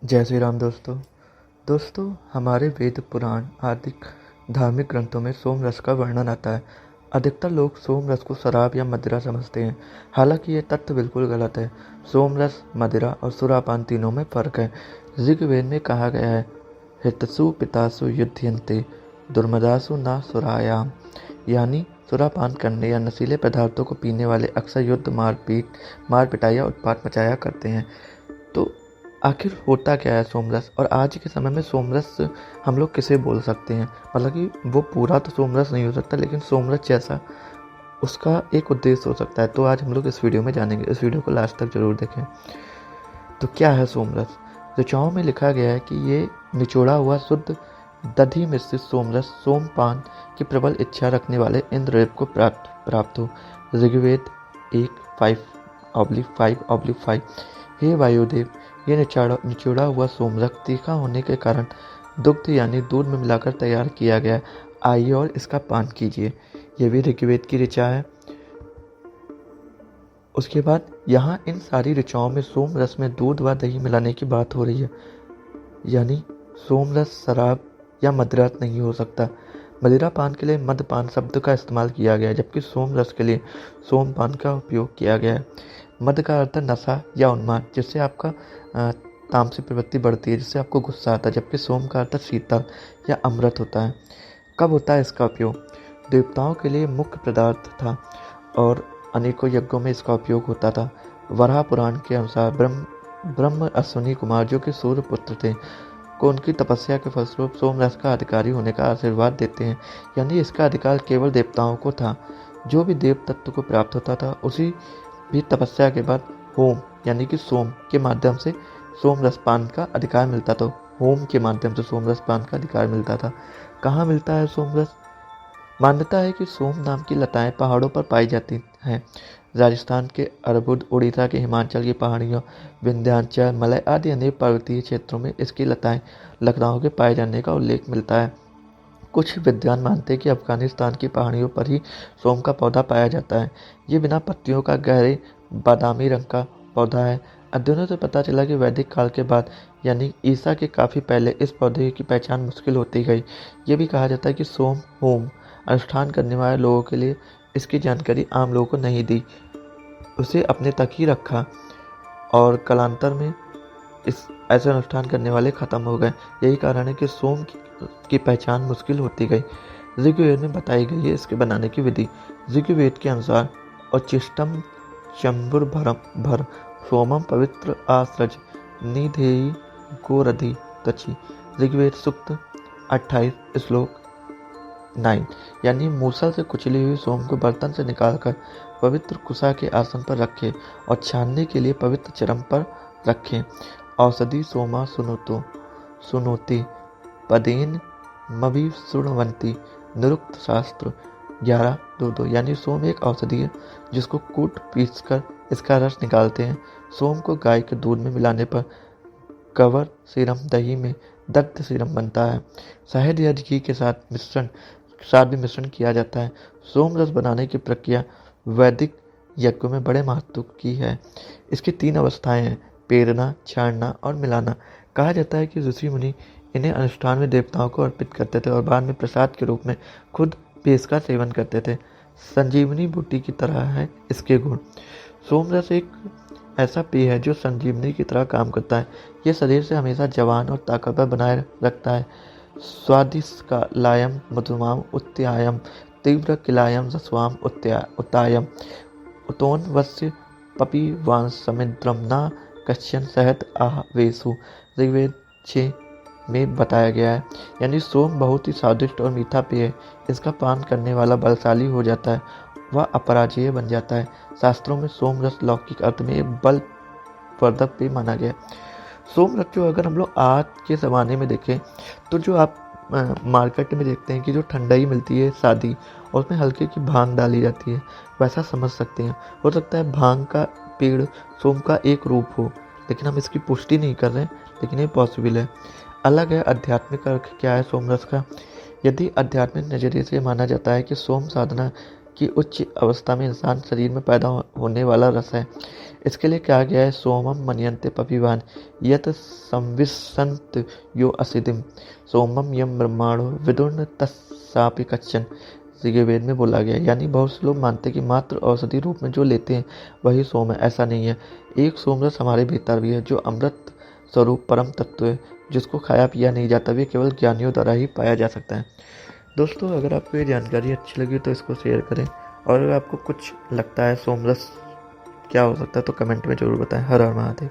जय श्री राम दोस्तों हमारे वेद पुराण आदि धार्मिक ग्रंथों में सोम रस का वर्णन आता है। अधिकतर लोग सोम रस को शराब या मदिरा समझते हैं। हालांकि ये तथ्य बिल्कुल गलत है। सोम रस, मदिरा और सुरापान तीनों में फर्क है। ऋग्वेद में कहा गया है, हितसु पितासु युध्यन्ते दुर्मदासु न सुरायाम, यानी सुरापान करने या नशीले पदार्थों को पीने वाले अक्सर युद्ध, मार पिटाई या उत्पात मचाया करते हैं। तो आखिर होता क्या है सोमरस, और आज के समय में सोमरस हम लोग किसे बोल सकते हैं? मतलब कि वो पूरा तो सोमरस नहीं हो सकता, लेकिन सोमरस जैसा उसका एक उद्देश्य हो सकता है। तो आज हम लोग इस वीडियो में जानेंगे। इस वीडियो को लास्ट तक जरूर देखें। तो क्या है सोमरस? ऋचाओं में लिखा गया है कि ये निचोड़ा हुआ शुद्ध दधि मिश्रित सोमरस सोमपान की प्रबल इच्छा रखने वाले इंद्रदेव को प्राप्त हो। ऋग्वेद 1:5-5। हे वायुदेव, ये निचोड़ा हुआ सोमरस तीखा होने के कारण दुग्ध यानी दूध में मिलाकर तैयार किया गया। आइए और इसका पान कीजिए। ये भी ऋग्वेद की ऋचा है। उसके बाद यहाँ इन सारी ऋचाओं में सोम रस में दूध व दही मिलाने की बात हो रही है, यानी सोम रस शराब या मदिरा नहीं हो सकता। मदिरा पान के लिए मदपान शब्द का इस्तेमाल किया गया है, जबकि सोम रस के लिए सोमपान का उपयोग किया गया है। मद का अर्थ नशा या उन्माद, जिससे आपका तामसिक प्रवृत्ति बढ़ती है, जिससे आपको गुस्सा आता है, जबकि सोम का अर्थ शीतल या अमृत होता है। कब होता है इसका उपयोग? देवताओं के लिए मुख्य पदार्थ था और अनेकों यज्ञों में इसका उपयोग होता था। वराह पुराण के अनुसार ब्रह्म अश्विनी कुमार, जो कि सूर्य पुत्र थे, को उनकी तपस्या के फलस्वरूप सोमरस का अधिकारी होने का आशीर्वाद देते हैं। यानी इसका अधिकार केवल देवताओं को था। जो भी देव तत्व को प्राप्त होता था, उसी भी तपस्या के बाद होम यानी कि सोम के माध्यम से सोम रसपान का अधिकार मिलता था। होम के माध्यम से सोम रसपान का अधिकार मिलता था। कहाँ मिलता है सोमरस? मान्यता है कि सोम नाम की लताएं पहाड़ों पर पाई जाती हैं। राजस्थान के अर्बुद, उड़ीसा के हिमाचल की पहाड़ियों, विंध्याचल, मलय आदि अनेक पर्वतीय क्षेत्रों में इसकी लताएं लताओं के पाए जाने का उल्लेख मिलता है। कुछ विद्वान मानते हैं कि अफगानिस्तान की पहाड़ियों पर ही सोम का पौधा पाया जाता है। ये बिना पत्तियों का गहरे बादामी रंग का पौधा है। अध्ययनों से पता चला कि वैदिक काल के बाद यानी ईसा के काफ़ी पहले इस पौधे की पहचान मुश्किल होती गई। ये भी कहा जाता है कि सोम होम अनुष्ठान करने वाले लोगों के लिए इसकी जानकारी आम लोगों को नहीं दी, उसे अपने तक ही रखा, और कालांतर में इस ऐसे अनुष्ठान करने वाले खत्म हो गए। यही कारण है कि सोम की पहचान मुश्किल होती गई। ऋग्वेद में बताई गई है इसके बनाने की विधि। ऋग्वेद के अनुसार उच्चिष्टम चंबुर भर सोमम पवित्र आसृज निधेयी गोरधि तची। ऋग्वेद सूक्त 28 श्लोक 9। यानी मूसल से कुचली हुई सोम को बर्तन से निकालकर पवित्र कुशा के आसन पर रखें और छानने के लिए पवित्र चरम पर रखें। औषधि सोमा सुनोति पदेन मभि सुणवंती। निरुक्त शास्त्र 11:2-2। यानी सोम एक औषधि है जिसको कूट पीस कर इसका रस निकालते हैं। सोम को गाय के दूध में मिलाने पर कवर सीरम, दही में दग्ध सीरम बनता है। शहद या घी के साथ भी मिश्रण किया जाता है। सोम रस बनाने की प्रक्रिया वैदिक यज्ञों में बड़े महत्व की है। इसकी 3 अवस्थाएं हैं: पेरना, छानना और मिलाना। कहा जाता है कि ऋषि मुनि इन्हें अनुष्ठान में देवताओं को अर्पित करते थे और बाद में प्रसाद के रूप में खुद भी इसका सेवन करते थे। संजीवनी बूटी की तरह है इसके गुण। सोमरस एक ऐसा पेय है जो संजीवनी की तरह काम करता है। यह शरीर से हमेशा जवान और ताकतवर बनाए रखता है। स्वादिष्ट लायम मधुमाम उत्यायम तीव्र किलायम रस्वाम उत्तायम उतोन वस्य पपी वांस समिद्रम न कश्यन सहत आवेशु। ऋग्वेद 6 में बताया गया है। यानी सोम बहुत ही स्वादिष्ट और मीठा पेय है। इसका पान करने वाला बलशाली हो जाता है, वह अपराजेय बन जाता है। शास्त्रों में सोम रस लौकिक अर्थ में एक बलवर्धक पेय माना गया है। सोम रस जो अगर हम लोग आज के ज़माने में देखें तो जो आप मार्केट में देखते हैं कि जो ठंडाई मिलती है शादी, और उसमें हल्के की भांग डाली जाती है, वैसा समझ सकते हैं। हो सकता है भांग का पेड़ सोम का एक रूप हो, लेकिन हम इसकी पुष्टि नहीं कर रहे हैं, लेकिन ये पॉसिबल है। अलग है आध्यात्मिक अर्थ क्या है सोमरस का। यदि आध्यात्मिक नजरिए से माना जाता है कि सोम साधना की उच्च अवस्था में इंसान शरीर में पैदा होने वाला रस है। इसके लिए कहा गया है सोमम मन्यन्ते पपिवान यत संविशन्त यो असिधिम सोमम यम ब्रह्माणो विदुर्न तस्सापि कच्चन। ऋग्वेद में बोला गया है। यानी बहुत से लोग मानते हैं कि मात्र औषधि रूप में जो लेते हैं वही सोम है। ऐसा नहीं है। एक सोम रस हमारे भीतर भी है जो अमृत स्वरूप परम तत्व है, जिसको खाया पिया नहीं जाता, वे केवल ज्ञानियों द्वारा ही पाया जा सकता है। दोस्तों, अगर आपको ये जानकारी अच्छी लगी तो इसको शेयर करें, और अगर आपको कुछ लगता है सोम रस क्या हो सकता है तो कमेंट में ज़रूर बताएं। हर हर महादेव।